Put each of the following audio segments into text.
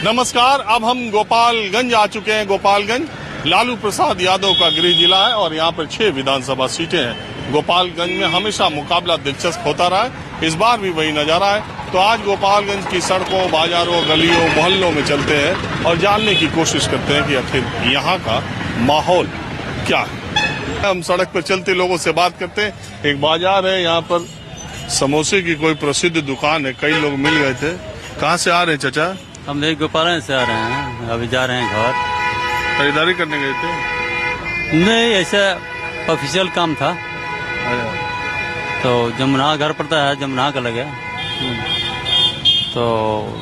नमस्कार, अब हम गोपालगंज आ चुके हैं। गोपालगंज लालू प्रसाद यादव का गृह जिला है और यहाँ पर 6 विधानसभा सीटें हैं। गोपालगंज में हमेशा मुकाबला दिलचस्प होता रहा है, इस बार भी वही नजारा है। तो आज गोपालगंज की सड़कों, बाजारों, गलियों, मोहल्लों में चलते हैं और जानने की कोशिश करते हैं कि आखिर यहाँ का माहौल क्या है। हम सड़क पर चलते लोगों से बात करते हैं। एक बाजार है, यहाँ पर समोसे की कोई प्रसिद्ध दुकान है। कई लोग मिल गए थे। कहाँ से आ रहे हैं चाचा? हम यही गोपालगंज से आ रहे हैं, अभी जा रहे हैं घर। खरीदारी करने गए थे? नहीं, ऐसा ऑफिशियल काम था तो जमुना घर पड़ता है, जमुना का लगे तो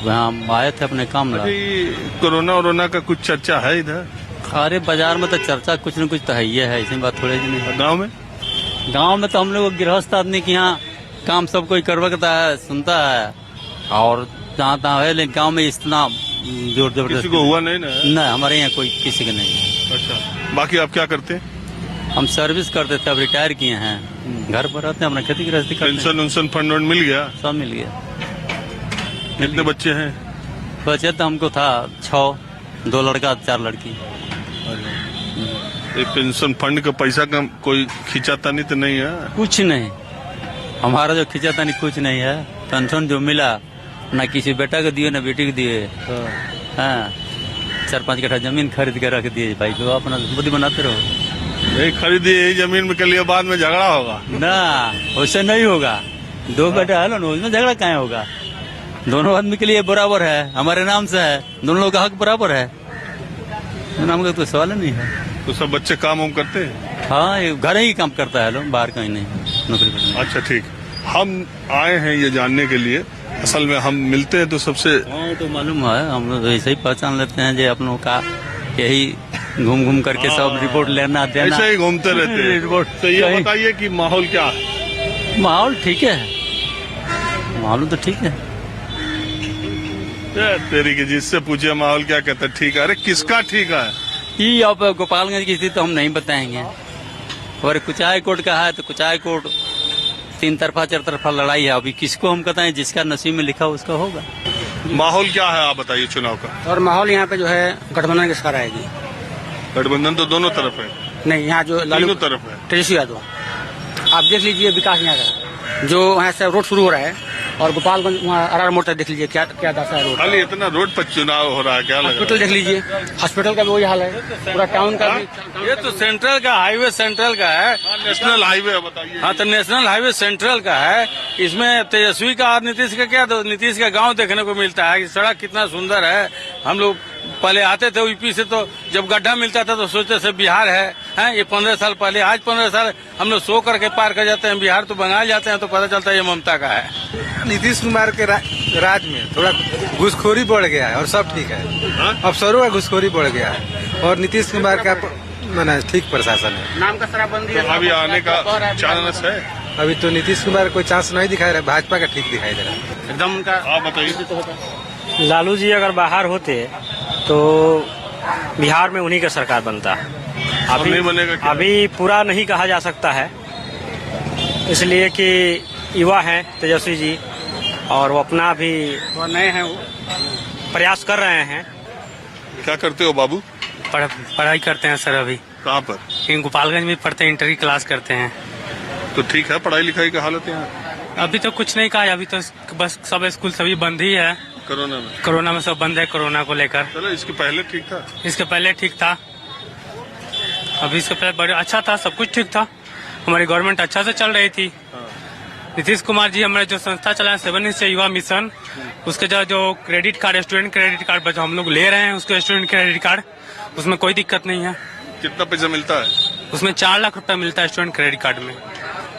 यहाँ आए थे अपने काम ला। कोरोना का कुछ चर्चा है इधर? अरे बाजार में तो चर्चा कुछ न कुछ तो है ही है, ऐसी बात थोड़ी नहीं। गाँव में तो हम लोग गृहस्थ आदमी के यहाँ काम सब कोई करवाता है, सुनता है और जहाँ तहाँ है, लेकिन गाँव में इतना जोर जबरदस्ती किसी को हुआ नहीं ना? नहीं, हमारे यहाँ कोई किसी का नहीं। अच्छा, बाकी आप क्या करते हैं? हम सर्विस करते थे, अब रिटायर किए हैं, घर पर रहते हैं, अपना खेती गृहस्थी करते हैं। पेंशन उनसन फंड मिल गया? सब मिल गया। कितने बच्चे हैं? बचे तो हमको था 6, 2 लड़का 4 लड़की। पेंशन फंड का पैसा का कोई खिंचातानी तो नहीं है? कुछ नहीं, हमारा जो खिंचातानी कुछ नहीं है। पेंशन जो मिला ना किसी बेटा को दिए ना बेटी को दिए। हाँ, 4-5 कट्ठा जमीन खरीद के रख दिए भाई, तो अपना बुद्धि बनाते रहो। नहीं खरीदी यही जमीन में, के लिए बाद में झगड़ा होगा ना, वैसे नहीं होगा। 2 बेटा है ना, उसमें झगड़ा कहाँ होगा? दोनों आदमी के लिए बराबर है, हमारे नाम से है, दोनों लोग का हक बराबर है, नाम का तो सवाल नहीं है। तो सब बच्चे काम वाम करते हैं? हाँ, ये घर ही काम करता है लोग, बाहर कहीं नहीं नौकरी करने। अच्छा ठीक, हम आए हैं ये जानने के लिए। असल में हम मिलते हैं तो सबसे तो मालूम है, हम लोग ऐसे ही पहचान लेते हैं जो अपनों का यही घूम घूम करके सब रिपोर्ट लेना देना, ऐसे ही घूमते रहते हैं। रिपोर्ट। तो ये बताइए कि माहौल क्या है? माहौल ठीक है, माहौल तो ठीक है। तेरी की जिससे पूछे माहौल क्या कहता है? ठीक है। अरे किसका ठीक है? ये अब गोपालगंज की स्थिति तो हम नहीं बताएंगे, और कुछ हाई कोर्ट का है तो कुछ हाई कोर्ट 3 तरफा 4 तरफा लड़ाई है। अभी किसको हम बताएं, जिसका नसीब में लिखा उसका होगा। माहौल क्या है आप बताइए चुनाव का? और माहौल यहाँ पे जो है गठबंधन की सरकार आएगी। गठबंधन तो दोनों तरफ है। नहीं, यहाँ जो तीनों तरफ है। तेजस्वी यादव, आप देख लीजिए विकास यहाँ का, जो वहाँ से रोड शुरू हो रहा है, और गोपालगंज वहाँ आर मोड़ तक देख लीजिए क्या क्या दशा है रोड। खाली इतना रोड पर चुनाव हो रहा है, क्या लग रहा है? हॉस्पिटल देख लीजिए, हॉस्पिटल का भी वही हाल है, पूरा टाउन का भी। ये तो सेंट्रल का हाईवे, सेंट्रल का है। नेशनल हाईवे बताइए। हाँ, तो नेशनल हाईवे सेंट्रल का है। इसमें तेजस्वी का और नीतीश का क्या, तो नीतीश का गांव देखने को मिलता है कि सड़क कितना सुंदर है। हम लोग पहले आते थे यूपी से, तो जब गड्ढा मिलता था तो सोचते थे बिहार है ये 15 साल पहले। आज 15 साल हम लोग सो करके पार कर जाते हैं बिहार, तो बंगाल जाते हैं तो पता चलता है ये ममता का है। नीतीश कुमार के राज में थोड़ा घुसखोरी बढ़ गया है और सब ठीक है। अफसरों का घुसखोरी बढ़ गया है और नीतीश कुमार का माना ठीक प्रशासन है। नाम का शराबबंदी है, अभी आने का चांस है? अभी तो नीतीश कुमार कोई चांस नहीं दिखाई रहा, भाजपा का ठीक दिखाई दे रहा है एकदम उनका। आप बताइए। लालू जी अगर बाहर होते तो बिहार में उन्हीं का सरकार बनता। अभी नहीं बनेगा क्या? अभी पूरा नहीं कहा जा सकता है, इसलिए कि युवा हैं तेजस्वी जी और वो अपना भी नए हैं, वो प्रयास कर रहे हैं। क्या करते हो बाबू? पढ़ाई करते हैं सर, अभी कहाँ पर? गोपालगंज में पढ़ते हैं, इंटरी क्लास करते हैं। तो ठीक है, पढ़ाई लिखाई की हालत यहाँ? अभी तो कुछ नहीं कहा, अभी तो बस सब स्कूल सभी बंद ही है। कोरोना में सब बंद है, कोरोना को लेकर। चलो, इसके पहले ठीक था? इसके पहले ठीक था, अभी इसके पहले बड़े अच्छा था, सब कुछ ठीक था, हमारी गवर्नमेंट अच्छा से चल रही थी। नीतीश कुमार जी हमारे जो संस्था चलाए 7 से युवा मिशन, उसके जो credit card, student credit card हम लोग ले रहे हैं, उसके स्टूडेंट क्रेडिट कार्ड, उसमें कोई दिक्कत नहीं है। कितना पैसा मिलता है? उसमें 4 लाख रुपया मिलता है स्टूडेंट क्रेडिट कार्ड में।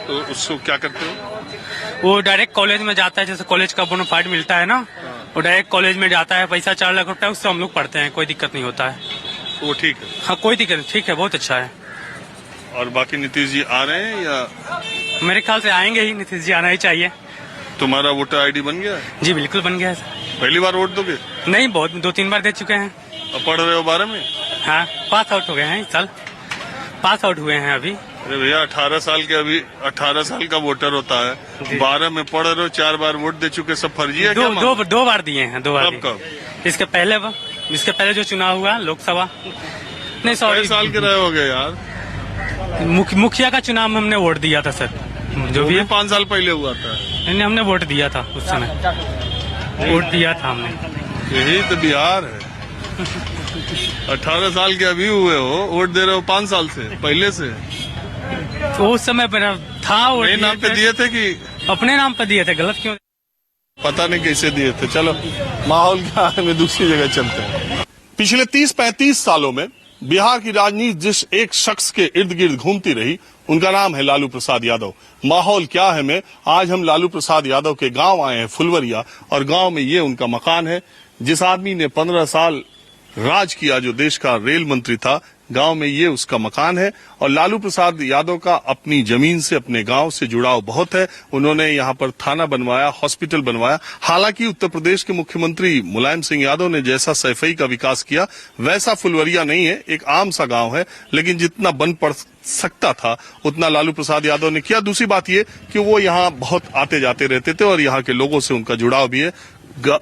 तो उसको क्या करते हो? वो डायरेक्ट कॉलेज में जाता है, जैसे कॉलेज का बोनाफाइड मिलता है ना, वो डायरेक्ट कॉलेज में जाता है, पैसा 4 लाख रुपया, उससे हम लोग पढ़ते हैं, कोई दिक्कत नहीं होता है। तो वो ठीक है? हाँ, कोई दिक्कत नहीं, ठीक है, बहुत अच्छा है। और बाकी नीतीश जी आ रहे हैं या? मेरे ख्याल से आएंगे ही, नीतीश जी आना ही चाहिए। तुम्हारा वोटर आईडी बन गया? जी बिल्कुल बन गया है। पहली बार वोट दोगे? नहीं, बहुत 2-3 बार दे चुके हैं। और पढ़ रहे हो 12 में? हाँ, पास आउट हो गए हैं इस साल, पास आउट हुए हैं अभी। अरे भैया 18 साल के अभी 18 साल का वोटर होता है, 12 में पढ़ रहे हो, 4 बार वोट दे चुके, सब फर्जी है क्या? दो बार दिए हैं, 2 बार कब दिए। कब? इसके पहले जो चुनाव हुआ लोकसभा, नहीं कई सॉरी, साल के रहे होगे यार। मुखिया का चुनाव में हमने वोट दिया था सर, जो भी है 5 साल पहले हुआ था। नहीं, हमने वोट दिया था उस समय, वोट दिया था हमने। यही तो बिहार है। 18 साल के अभी हुए हो, वोट दे रहे हो 5 साल से पहले से। तो उस समय मेरा था वोट, नए नाम पे दिए थे कि अपने नाम पे दिए थे, गलत क्यों? पता नहीं कैसे दिए थे। चलो माहौल क्या है, मैं दूसरी जगह चलते हैं। पिछले 30-35 सालों में बिहार की राजनीति जिस एक शख्स के इर्द गिर्द घूमती रही, उनका नाम है लालू प्रसाद यादव। माहौल क्या है में आज हम लालू प्रसाद यादव के गांव आए हैं, फुलवरिया, और गांव में ये उनका मकान है। जिस आदमी ने 15 साल राज किया, जो देश का रेल मंत्री था, गांव में ये उसका मकान है। और लालू प्रसाद यादव का अपनी जमीन से, अपने गांव से जुड़ाव बहुत है। उन्होंने यहां पर थाना बनवाया, हॉस्पिटल बनवाया। हालांकि उत्तर प्रदेश के मुख्यमंत्री मुलायम सिंह यादव ने जैसा सैफई का विकास किया, वैसा फुलवरिया नहीं है, एक आम सा गांव है। लेकिन जितना बन पड़ सकता था उतना लालू प्रसाद यादव ने किया। दूसरी बात ये कि वो यहाँ बहुत आते जाते रहते थे और यहाँ के लोगों से उनका जुड़ाव भी है।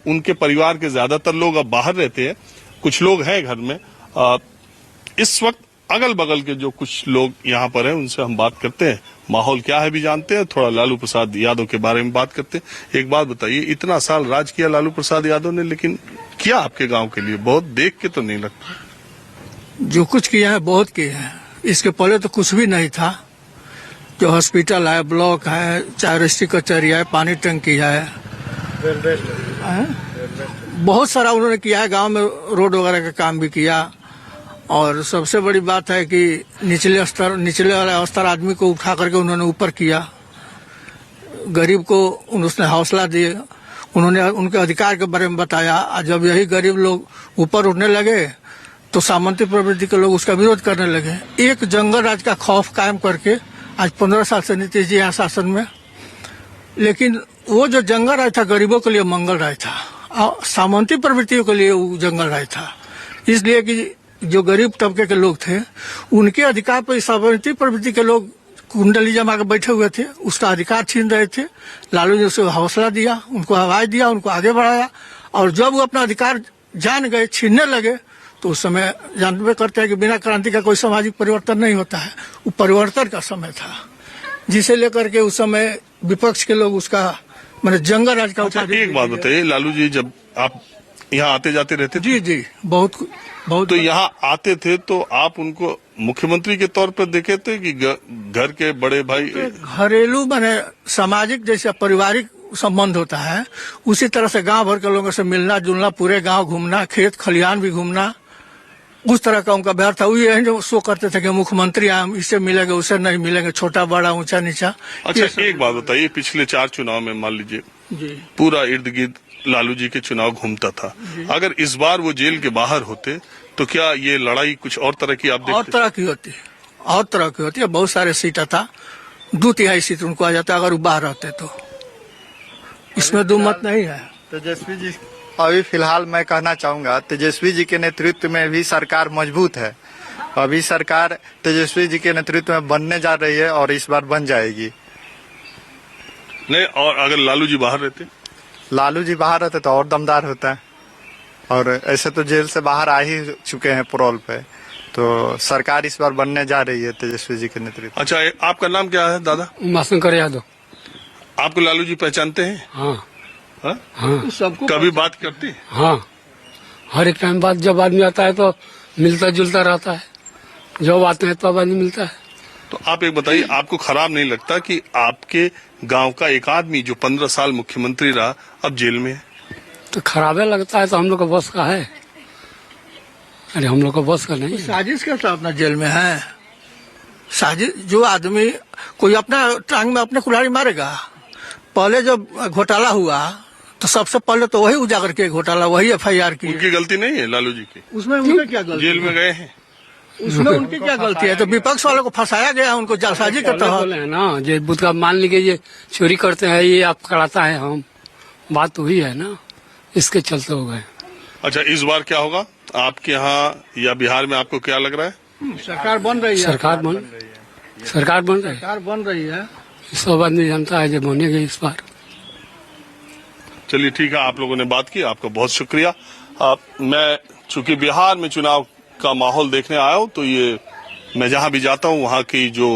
उनके परिवार के ज्यादातर लोग अब बाहर रहते हैं, कुछ लोग हैं घर में। इस वक्त अगल बगल के जो कुछ लोग यहाँ पर हैं उनसे हम बात करते हैं, माहौल क्या है भी जानते हैं, थोड़ा लालू प्रसाद यादव के बारे में बात करते हैं। एक बात बताइए, इतना साल राज किया लालू प्रसाद यादव ने, लेकिन क्या आपके गांव के लिए? बहुत देख के तो नहीं लगता। जो कुछ किया है बहुत किया है। इसके पहले तो कुछ भी नहीं था। जो हॉस्पिटल है, ब्लॉक है, 4 रजिस्ट्री कचहरी है, पानी टंकी है, बहुत सारा उन्होंने किया है। गांव में रोड वगैरह का काम भी किया। और सबसे बड़ी बात है कि निचले वाले स्तर आदमी को उठा करके उन्होंने ऊपर किया। गरीब को उसने हौसला दिए, उन्होंने उनके अधिकार के बारे में बताया। जब यही गरीब लोग ऊपर उठने लगे तो सामंती प्रवृत्ति के लोग उसका विरोध करने लगे। एक जंगल राज का खौफ कायम करके आज 15 साल से नीतीश जी यहाँ शासन में। लेकिन वो जो जंगल राज था गरीबों के लिए मंगल राज था, सामंती प्रवृत्तियों के लिए वो जंगल राज था। इसलिए कि जो गरीब तबके के लोग थे उनके अधिकार पर सामंती प्रवृत्ति के लोग कुंडली जमा के बैठे हुए थे, उसका अधिकार छीन रहे थे। लालू जी उसे हौसला दिया, उनको आवाज दिया, उनको आगे बढ़ाया। और जब वो अपना अधिकार जान गए, छीनने लगे, तो उस समय जानते करते हैं कि बिना क्रांति का कोई सामाजिक परिवर्तन नहीं होता है। वो परिवर्तन का समय था, जिसे लेकर के उस समय विपक्ष के लोग उसका मैंने जंगल राज का अच्छा, एक बात बताइए, लालू जी जब आप यहाँ आते जाते रहते थे? जी, बहुत। तो यहाँ आते थे तो आप उनको मुख्यमंत्री के तौर पर देखे थे कि घर के बड़े भाई? घरेलू मैंने सामाजिक जैसे पारिवारिक संबंध होता है, उसी तरह से गांव भर के लोगों से मिलना जुलना, पूरे गांव घूमना, खेत खलिहान भी घूमना, उस तरह का उनका व्यवहार था। वो ये जो शो करते थे कि मुख्यमंत्री आए, इससे मिलेंगे उससे नहीं मिलेंगे, छोटा बड़ा ऊंचा नीचा। अच्छा, एक बात बताइए, पिछले 4 चुनाव में मान लीजिए पूरा इर्द गिर्द लालू जी के चुनाव घूमता था। अगर इस बार वो जेल के बाहर होते तो क्या ये लड़ाई कुछ और तरह की आप देखते? और तरह की होती है। बहुत सारे सीट था, 2/3 सीट उनको आ जाता अगर वो बाहर रहते तो। इसमें दो मत नहीं है। तेजस्वी जी, अभी फिलहाल मैं कहना चाहूंगा, तेजस्वी जी के नेतृत्व में भी सरकार मजबूत है। अभी सरकार तेजस्वी जी के नेतृत्व में बनने जा रही है और इस बार बन जाएगी। नहीं, और अगर लालू जी बाहर रहते? लालू जी बाहर रहते तो और दमदार होता है। और ऐसे तो जेल से बाहर आ ही चुके हैं पैरोल पे, तो सरकार इस बार बनने जा रही है तेजस्वी जी के नेतृत्व। अच्छा, आपका नाम क्या है दादा? उमाशंकर यादव। आपको लालू जी पहचानते हैं? हाँ, हाँ? हाँ। सबको कभी बात करते हैं? हाँ, हर एक टाइम बाद जब आदमी आता है तो मिलता जुलता रहता है, जब आते हैं तब आदमी मिलता है। तो आप एक बताइए, आपको खराब नहीं लगता कि आपके गांव का एक आदमी जो 15 साल मुख्यमंत्री रहा अब जेल में है? तो खराबे लगता है, तो हम लोग का बस का है। अरे हम लोग का बस का नहीं। साजिश के साथ अपना जेल में है। साजिश, जो आदमी कोई अपना टांग में अपने कुल्हाड़ी मारेगा। पहले जब घोटाला हुआ तो सबसे पहले तो वही उजागर के घोटाला, वही FIR की। उनकी गलती नहीं है लालू जी की? उसमें उनकी क्या गलती? जेल में गए हैं, उसमें उनकी क्या गलती है? तो विपक्ष वालों को फंसाया गया, उनको जालसाजी के तहत है ना। जो बुद्ध का मान लीजिए ये चोरी करते हैं, ये आप कराता है, हम बात तो हुई है ना, इसके चलते हो गए। अच्छा, इस बार क्या होगा आपके यहाँ या बिहार में? आपको क्या लग रहा है? सरकार बन रही है। सरकार बन सरकार बन रही है, सरकार बन रही है। सब आदमी जानता है जब बनेगी इस बार। चलिए ठीक है, आप लोगों ने बात की, आपका बहुत शुक्रिया। मैं चूंकि बिहार में चुनाव का माहौल देखने आया हूं, तो ये मैं जहां भी जाता हूं वहां की जो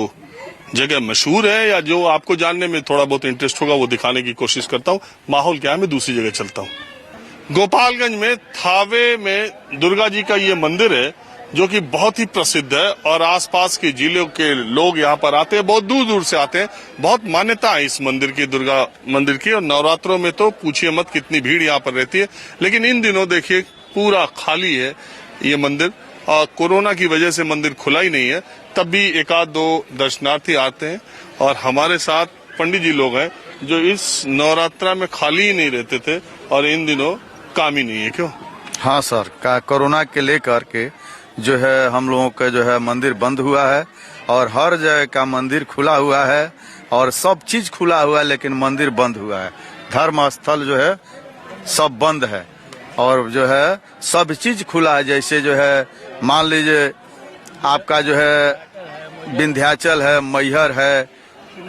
जगह मशहूर है या जो आपको जानने में थोड़ा बहुत इंटरेस्ट होगा वो दिखाने की कोशिश करता हूं। माहौल क्या है, मैं दूसरी जगह चलता हूं। गोपालगंज में थावे में दुर्गा जी का ये मंदिर है जो कि बहुत ही प्रसिद्ध है और आसपास के जिलों के लोग यहाँ पर आते हैं, बहुत दूर दूर से आते हैं। बहुत मान्यता है इस मंदिर की, दुर्गा मंदिर की, और नवरात्रों में तो पूछिए मत कितनी भीड़ यहाँ पर रहती है। लेकिन इन दिनों देखिए पूरा खाली है ये मंदिर, और कोरोना की वजह से मंदिर खुला ही नहीं है। तब भी एक आध दो दर्शनार्थी आते हैं, और हमारे साथ पंडित जी लोग हैं जो इस नवरात्रा में खाली ही नहीं रहते थे और इन दिनों काम ही नहीं है। क्यों? हाँ सर, कोरोना के लेकर के जो है हम लोगों का जो है मंदिर बंद हुआ है, और हर जगह का मंदिर खुला हुआ है और सब चीज खुला हुआ है, लेकिन मंदिर बंद हुआ है। धर्म स्थल जो है सब बंद है, और जो है सब चीज खुला है। जैसे जो है मान लीजिए आपका जो है विंध्याचल है, मैहर है,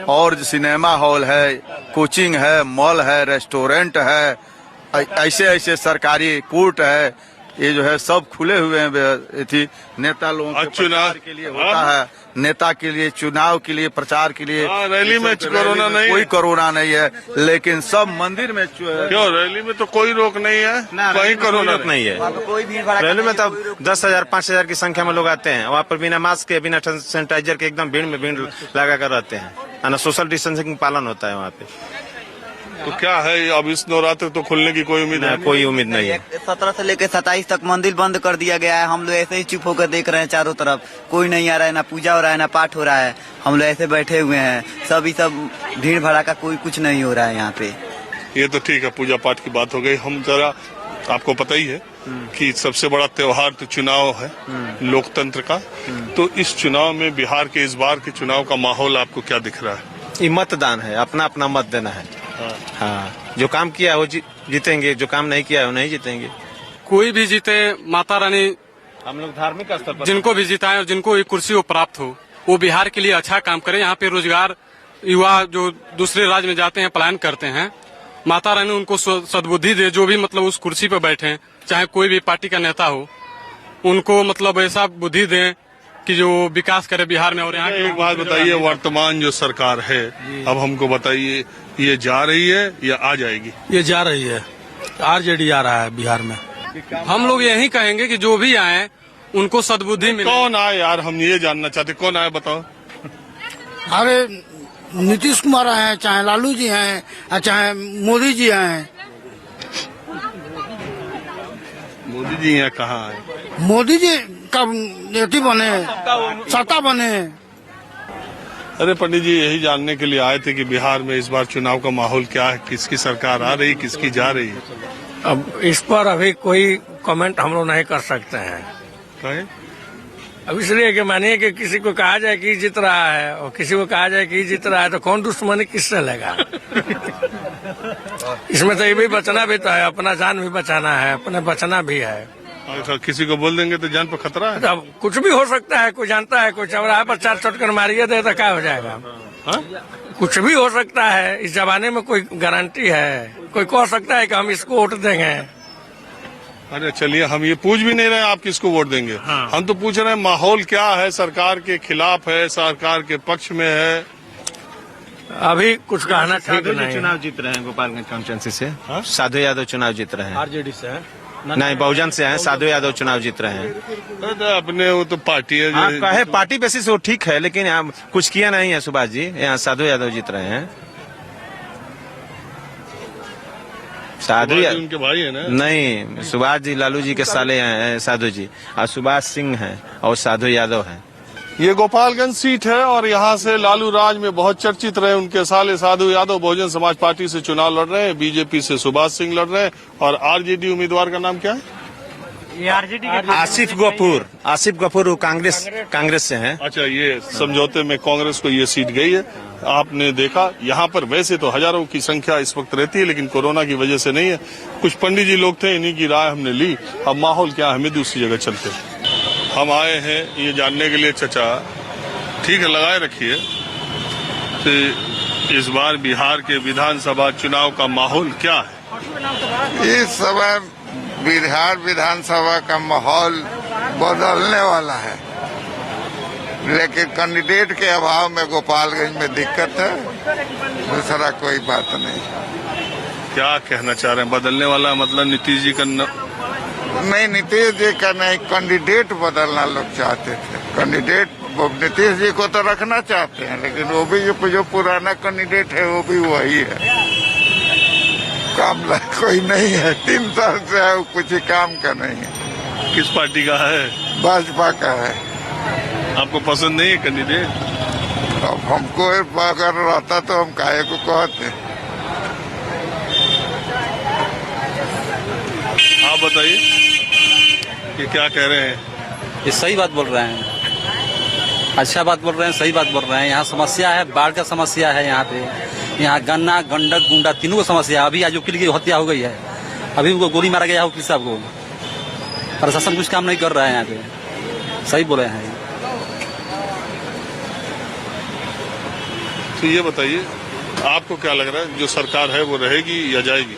और सिनेमा हॉल है, कोचिंग है, मॉल है, रेस्टोरेंट है, ऐसे ऐसे सरकारी कोर्ट है, ये जो है सब खुले हुए हैं। थी नेता लोगों के चुनाव के लिए होता है, नेता के लिए, चुनाव के लिए, प्रचार के लिए। रैली में कोरोना नहीं, कोई कोरोना नहीं है, लेकिन सब मंदिर में क्यों? रैली में तो कोई रोक नहीं है, कहीं कोरोना नहीं है। कोई भीड़ रैली में तब 10,000 5,000 की संख्या में लोग आते हैं, वहाँ पर बिना मास्क के, बिना सैनिटाइजर के एकदम भीड़ में भीड़ लगा कर रहते हैं, ना सोशल डिस्टेंसिंग पालन होता है वहाँ पे। तो क्या है, अब इस नवरात्र तो खुलने की कोई उम्मीद है? कोई उम्मीद नहीं है। 17 से लेकर 27 तक मंदिर बंद कर दिया गया है। हम लोग ऐसे ही चुप होकर देख रहे हैं, चारों तरफ कोई नहीं आ रहा है, ना पूजा हो रहा है, ना पाठ हो रहा है। हम लोग ऐसे बैठे हुए हैं, सब भीड़ भड़ा का कोई कुछ नहीं हो रहा है यहाँ पे। ये तो ठीक है, पूजा पाठ की बात हो गई। हम जरा, आपको पता ही है कि सबसे बड़ा त्योहार तो चुनाव है लोकतंत्र का। तो इस चुनाव में, बिहार के इस बार के चुनाव का माहौल आपको क्या दिख रहा है? ये मतदान है, अपना अपना मत देना है। हाँ, जो काम किया है वो जीतेंगे, जो काम नहीं किया है वो नहीं जीतेंगे। कोई भी जीते, माता रानी हम लोग धार्मिक स्तर पर जिनको भी जिताएं और जिनको भी कुर्सी वो प्राप्त हो, वो बिहार के लिए अच्छा काम करे। यहाँ पे रोजगार, युवा जो दूसरे राज्य में जाते हैं, पलायन करते हैं, माता रानी उनको सद्बुद्धि दे, जो भी मतलब उस कुर्सी पर बैठे, चाहे कोई भी पार्टी का नेता हो, उनको मतलब ऐसा बुद्धि दें कि जो विकास करे बिहार में। और यहाँ एक बात बताइए, वर्तमान जो सरकार है, अब हमको बताइए, ये जा रही है या आ जाएगी? ये जा रही है, आरजेडी आ रहा है बिहार में। हम लोग यही कहेंगे कि जो भी आए उनको सद्बुद्धि मिले। कौन आए यार, हम ये जानना चाहते, कौन आए बताओ। अरे नीतीश कुमार आए हैं, चाहे लालू जी हैं, चाहे मोदी जी हैं। मोदी जी यहाँ कहाँ आए? मोदी जी कब नेता बने, सत्ता बने। अरे पंडित जी, यही जानने के लिए आए थे कि बिहार में इस बार चुनाव का माहौल क्या है, किसकी सरकार आ रही, किसकी जा रही है। अब इस पर अभी कोई कमेंट हम लोग नहीं कर सकते हैं। कहे? अब इसलिए कि मानिए कि किसी को कहा जाए कि जीत रहा है और किसी को कहा जाए कि जीत रहा है, तो कौन दुश्मनी किससे लेगा? इसमें तो ये भी बचना भी तो है, अपना जान भी बचाना है, अपने बचना भी है। अच्छा, किसी को बोल देंगे तो जान पर खतरा है। अब कुछ भी हो सकता है, कोई जानता है, कोई चौराहे पर 4 चोटकर मारिए दे तो क्या हो जाएगा? हा? कुछ भी हो सकता है, इस जमाने में कोई गारंटी है? कोई कह सकता है कि हम इसको वोट देंगे? अरे चलिए, हम ये पूछ भी नहीं रहे आप किसको वोट देंगे। हाँ। हम तो पूछ रहे हैं माहौल क्या है, सरकार के खिलाफ है, सरकार के पक्ष में है। अभी कुछ कहना ठीक नहीं। चुनाव जीत रहे हैं गोपालगंज कॉन्स्टिट्यूंसी से। साधु यादव चुनाव जीत रहे हैं, आरजेडी से है, नहीं बहुजन से हैं। साधु यादव चुनाव जीत रहे हैं। तो अपने वो तो पार्टी है। हाँ, कहे पार्टी बेसिस वो ठीक है, लेकिन यहाँ कुछ किया नहीं है सुभाष जी। यहाँ साधु यादव जीत रहे हैं। साधु उनके भाई है ना? नहीं, सुभाष जी लालू जी के साले हैं साधु जी, और सुभाष सिंह हैं और साधु यादव हैं। ये गोपालगंज सीट है और यहाँ से लालू राज में बहुत चर्चित रहे उनके साले साधु यादव बहुजन समाज पार्टी से चुनाव लड़ रहे हैं, बीजेपी से सुभाष सिंह लड़ रहे हैं, और आरजेडी उम्मीदवार का नाम क्या है? ये आरजेडी के आसिफ गफूर कांग्रेस से हैं। अच्छा, ये समझौते में कांग्रेस को ये सीट गई है। आपने देखा यहाँ पर वैसे तो हजारों की संख्या इस वक्त रहती है, लेकिन कोरोना की वजह से नहीं है। कुछ पंडित जी लोग थे, इन्हीं की राय हमने ली। अब माहौल क्या है, हमें दूसरी जगह चलते। हम आए हैं ये जानने के लिए, चचा ठीक है, लगाए रखिए। तो इस बार बिहार के विधानसभा चुनाव का माहौल क्या है? इस समय बिहार विधानसभा का माहौल बदलने वाला है, लेकिन कैंडिडेट के अभाव में गोपालगंज में दिक्कत है, दूसरा कोई बात नहीं। क्या कहना चाह रहे हैं? बदलने वाला मतलब नीतीश जी का नहीं, नीतीश जी का नहीं, कैंडिडेट बदलना लोग चाहते थे। कैंडिडेट नीतीश जी को तो रखना चाहते हैं, लेकिन वो भी जो पुराना कैंडिडेट है वो भी वही है, काम कोई नहीं है। 3 साल से है, वो कुछ ही काम का नहीं है। किस पार्टी का है? भाजपा का है। आपको पसंद नहीं है कैंडिडेट? अब हमको अगर रहता तो हम काहे को कहते। आप बताइए कि क्या कह रहे हैं? ये सही बात बोल रहे हैं, अच्छा बात बोल रहे हैं, सही बात बोल रहे हैं। यहाँ समस्या है, बाढ़ का समस्या है यहाँ पे, यहाँ गन्ना गंडक गुंडा तीनों को समस्या है। अभी आज वकील की हत्या हो गई है, अभी उनको गोली मारा गया वकील साहब को। प्रशासन कुछ काम नहीं कर रहा है यहाँ पे, सही बोले हैं। तो ये बताइए, आपको क्या लग रहा है, जो सरकार है वो रहेगी या जाएगी?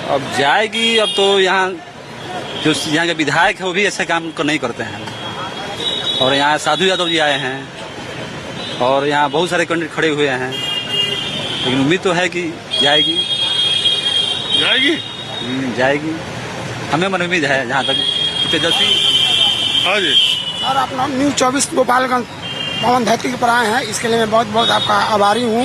अब जाएगी। अब तो यहाँ जो यहाँ के विधायक है वो भी ऐसे काम नहीं करते हैं। और यहाँ साधु यादव जी आए हैं और यहाँ बहुत सारे कैंडिडेट खड़े हुए हैं, लेकिन उम्मीद तो है कि जाएगी। जाएगी, हमें मन उम्मीद है जहाँ तक तेजस्वी। हाँ जी सर, अपना न्यूज 24 गोपालगंज पवन धरती पर आए हैं, इसके लिए मैं बहुत बहुत आपका आभारी हूँ।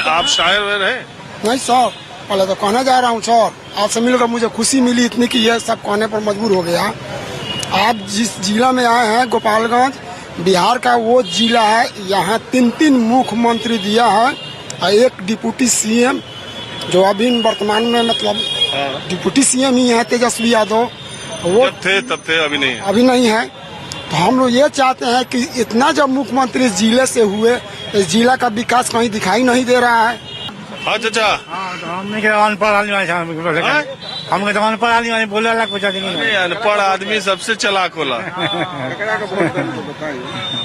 आप शायर वैर हैं? नहीं सर, पहले तो कहने जा रहा हूँ सर, आपसे मिलकर मुझे खुशी मिली इतनी कि यह सब कहने पर मजबूर हो गया। आप जिस जिला में आए हैं गोपालगंज, बिहार का वो जिला है, यहाँ 3 मुख्यमंत्री दिया है और 1 डिप्टी सीएम, जो अभी वर्तमान में मतलब डिप्टी सीएम ही है तेजस्वी यादव। वो तब थे, अभी नहीं है। अभी नहीं है। तो हम लोग ये चाहते हैं कि इतना जब मुख्यमंत्री जिले से हुए, इस जिला का विकास कहीं दिखाई नहीं दे रहा है। हाँ चाचा, हमने अनपढ़ आदमी हमने तो अनपढ़ आदमी बोले अनपढ़ आदमी सबसे चलाक होला।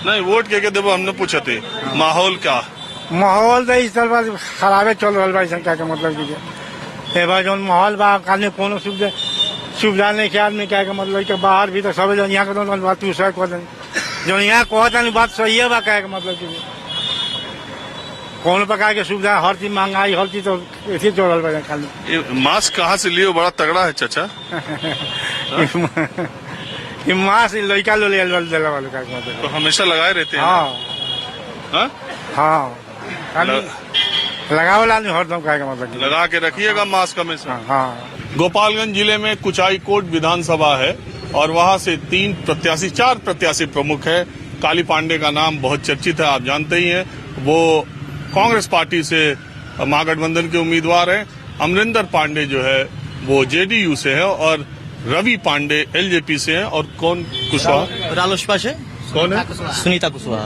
नहीं, वोट के देवो, हमने पूछा थे माहौल क्या? माहौल तो इस तरह खराबे चल रहा है संख्या का मतलब कि जो माहौल बा आदमी कोनो सुविधा नहीं के आदमी क्या मतलब कि बाहर भी तो सब यहाँ के बात जो यहाँ कहता बात सही है बा क्या मतलब कि कौन प्रकार की सुविधा, हर चीज महंगाई, हर चीज तो ऐसे चल रहा है खाली। मास्क कहाँ से लियो? बड़ा तगड़ा है चाचा। ये मास्क लड़का लो ले वाले का मतलब तो हमेशा लगाए रहते हैं। हाँ हाँ, लगा वाला नहीं हरदम का मतलब लगा के रखिएगा मास्क हमेशा। हाँ। गोपालगंज जिले में कुचाईकोट विधानसभा है और वहां से 4 प्रत्याशी प्रमुख है। काली पांडे का नाम बहुत चर्चित है, आप जानते ही हैं। वो कांग्रेस पार्टी से महागठबंधन के उम्मीदवार हैं। अमरिंदर पांडे जो है वो जेडीयू से है और रवि पांडे एलजेपी से हैं। और कौन कुशवाहा? रालोसपा से कौन है? सुनीता कुशवाहा।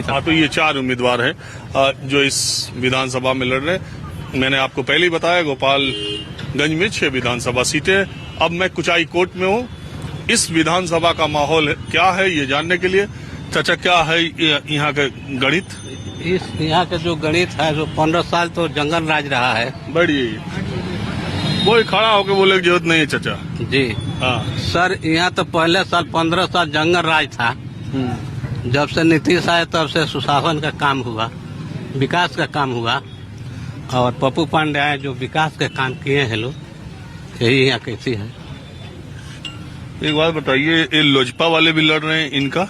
हाँ, तो ये 4 उम्मीदवार हैं जो इस विधानसभा में लड़ रहे हैं। मैंने आपको पहले ही बताया गोपालगंज में 6 विधानसभा सीटें। अब मैं कुचाईकोट में हूँ। इस विधानसभा का माहौल क्या है ये जानने के लिए, चाचा, क्या है यहाँ का गणित? इस यहाँ का जो गणित है, जो 15 साल तो जंगल राज रहा है। बढ़िए, कोई खड़ा होकर बोले की जरूरत नहीं है चाचा जी। हाँ सर, यहाँ तो पहले साल 15 साल जंगल राज था। जब से नीतीश आए तब से सुशासन का काम हुआ, विकास का काम हुआ। और पप्पू पांडे आए जो विकास के काम किए हैं लोग, यही यहाँ कैसी है। एक बात बताइए, ये लोजपा वाले भी लड़ रहे हैं, इनका?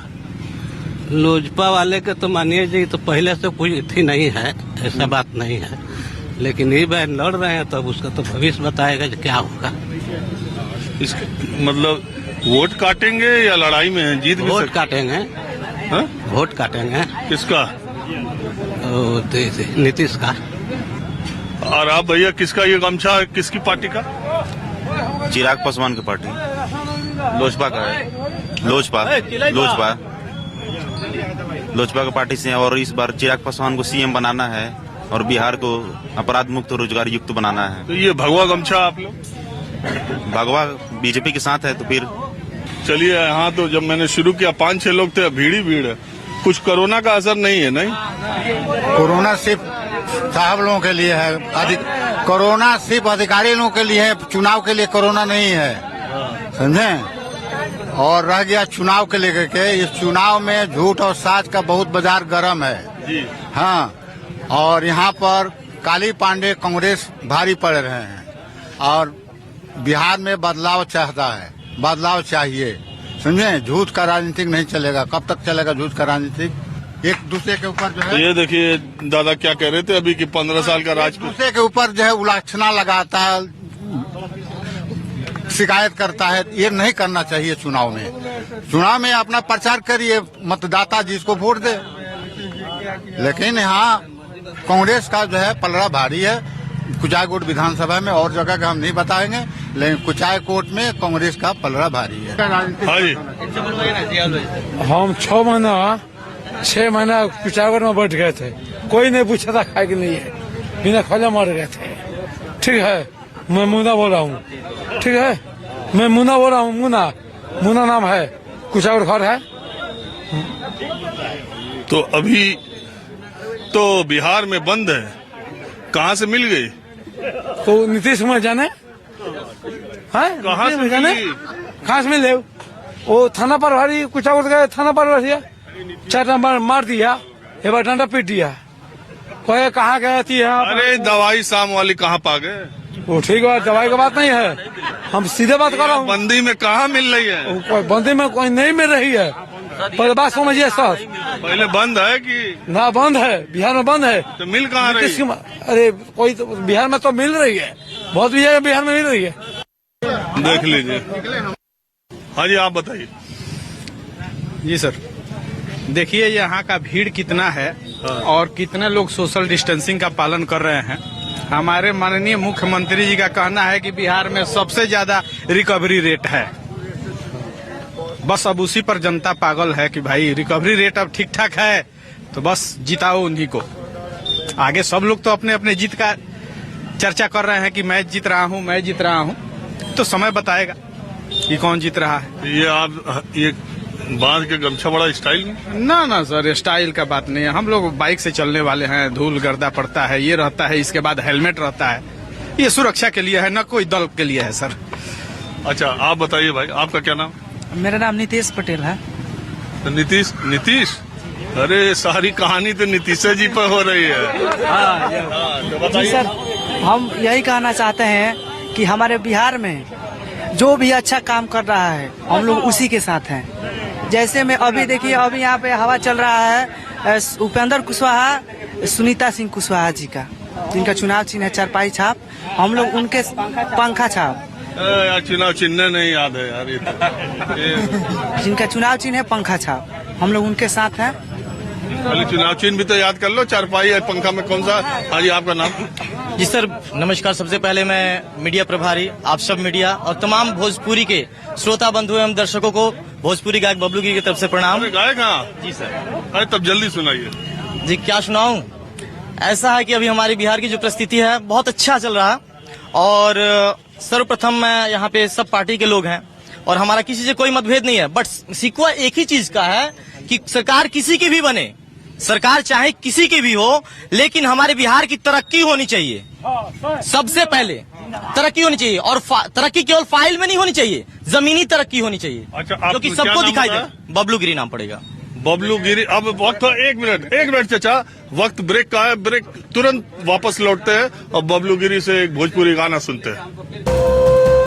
लोजपा वाले के तो मानिए जी, तो पहले से कोई थी नहीं है, ऐसा बात नहीं है। लेकिन ये बार लड़ रहे हैं तब उसका तो भविष्य बताएगा कि क्या होगा। इसके मतलब वोट काटेंगे या लड़ाई में है? जीत भी वोट काटेंगे। हाँ? वोट काटेंगे। किसका? नीतीश का। और आप भैया, किसका ये गमछा, किसकी पार्टी का? चिराग पासवान की पार्टी, लोजपा का है। लोजपा की पार्टी से। और इस बार चिराग पासवान को सीएम बनाना है और बिहार को अपराध मुक्त और रोजगार युक्त बनाना है। तो ये भगवा गमछा आप लोग? भगवा बीजेपी के साथ है तो फिर चलिए, यहाँ तो जब मैंने शुरू किया 5-6 लोग थे, भीड़ ही भीड़ है। कुछ कोरोना का असर नहीं है? नहीं, कोरोना सिर्फ साहब लोगों के लिए है, कोरोना सिर्फ अधिकारी लोगों के लिए है, चुनाव के लिए कोरोना नहीं है, समझे। और रह गया चुनाव के लेकर के, इस चुनाव में झूठ और साच का बहुत बाजार गर्म है जी। हाँ, और यहाँ पर काली पांडे कांग्रेस भारी पड़ रहे हैं और बिहार में बदलाव चाहता है, बदलाव चाहिए, समझे। झूठ का राजनीतिक नहीं चलेगा। कब तक चलेगा झूठ का राजनीतिक? एक दूसरे के ऊपर जो है, ये देखिए दादा क्या कह रहे थे अभी कि 15 साल का राज, दूसरे के ऊपर जो है उलाछना लगाता है, शिकायत करता है। ये नहीं करना चाहिए। चुनाव में अपना प्रचार करिए, मतदाता जिसको वोट दे। लेकिन यहाँ कांग्रेस का जो है पलड़ा भारी है। कुचायकोट विधानसभा में, और जगह का हम नहीं बताएंगे, लेकिन कुचायकोट में कांग्रेस का पलड़ा भारी है। हाँ जी। हम 6 महीना कुचायकोट में बैठ गए थे, कोई नहीं पूछा था खाए कि नहीं है, बिना खोले मर गए थे। ठीक है, मैं मुन्ना बोल रहा हूँ। ठीक है, मैं मुन्ना बोल रहा हूँ। मुन्ना नाम है, कुचायकोट घर है। तो अभी तो बिहार में बंद है, कहाँ से मिल गई? तो नीतीश कुमार जाने कहाँ से जाने मिली? कहाँ से मिले? वो थाना पर भारी कुचायकोट गए, थाना पर रहिए, 4 नंबर मार दिया, एक बार डंडा पीट दिया। कोई कहाँ गए थी? अरे दवाई शाम वाली कहाँ पा गए? वो ठीक है, दवाई की बात नहीं है, हम सीधे बात कर रहा हूँ। बंदी में कहाँ मिल रही है? कोई बंदी में कोई नहीं मिल रही है। पहले बात समझिए सर, पहले बंद है कि ना बंद है? बिहार में बंद है तो मिल कहाँ रही? नीतीश कुमार, अरे कोई तो बिहार में तो मिल रही है, बहुत जगह बिहार में मिल रही है। देख लीजिए। हाँ जी, आप बताइए। जी सर, देखिए यहाँ का भीड़ कितना है और कितने लोग सोशल डिस्टेंसिंग का पालन कर रहे हैं। हमारे माननीय मुख्यमंत्री जी का कहना है कि बिहार में सबसे ज्यादा रिकवरी रेट है। बस अब उसी पर जनता पागल है कि भाई रिकवरी रेट अब ठीक ठाक है तो बस जिताओ उन्हीं को। आगे सब लोग तो अपने अपने जीत का चर्चा कर रहे हैं कि मैं जीत रहा हूँ, मैं जीत रहा हूँ, तो समय बताएगा कि कौन जीत रहा है। ये आप ये बांध के गमछा बड़ा स्टाइल में? ना सर, स्टाइल का बात नहीं है। हम लोग बाइक से चलने वाले हैं, धूल गर्दा पड़ता है, ये रहता है, इसके बाद हेलमेट रहता है। ये सुरक्षा के लिए है, न कोई दल के लिए है सर। अच्छा, आप बताइए भाई, आपका क्या नाम? मेरा नाम नीतीश पटेल है। तो नीतीश, अरे सारी कहानी तो नीतीश जी पर हो रही है। तो जी बताइए सर, हम यही कहना चाहते हैं कि हमारे बिहार में जो भी अच्छा काम कर रहा है हम लोग उसी के साथ हैं। जैसे में अभी देखिए, अभी यहाँ पे हवा चल रहा है उपेंद्र कुशवाहा, सुनीता सिंह कुशवाहा जी का, जिनका चुनाव चिन्ह है चारपाई छाप, हम लोग उनके पंखा छाप। यार चुनाव चिन्ह नहीं याद है यार, ये जिनका चुनाव चिन्ह है पंखा छाप, हम लोग उनके साथ हैं। पहले चुनाव चिन्ह भी तो याद कर लो, चारपाई है, पंखा में कौन सा? हाँ जी, आपका नाम? जी सर, नमस्कार। सबसे पहले मैं मीडिया प्रभारी, आप सब मीडिया और तमाम भोजपुरी के श्रोता बंधु एवं दर्शकों को भोजपुरी गायक बबलू गिरी की तरफ से प्रणाम। गायक? हाँ जी सर। अरे तब जल्दी सुनाइए जी। क्या सुनाऊं? ऐसा है कि अभी हमारी बिहार की जो परिस्थिति है बहुत अच्छा चल रहा है और सर्वप्रथम मैं यहाँ पे सब पार्टी के लोग हैं और हमारा किसी से कोई मतभेद नहीं है, बट सिकवा एक ही चीज का है कि सरकार किसी की भी बने, सरकार चाहे किसी की भी हो, लेकिन हमारे बिहार की तरक्की होनी चाहिए। सबसे पहले तरक्की होनी चाहिए और तरक्की केवल फाइल में नहीं होनी चाहिए, जमीनी तरक्की होनी चाहिए। अच्छा, क्योंकि सबको दिखाई दे। बबलू गिरी नाम पड़ेगा। बबलू गिरी। अब वक्त 1 मिनट चाचा, वक्त ब्रेक का है, ब्रेक तुरंत वापस लौटते हैं और बबलू गिरी से एक भोजपुरी गाना सुनते हैं।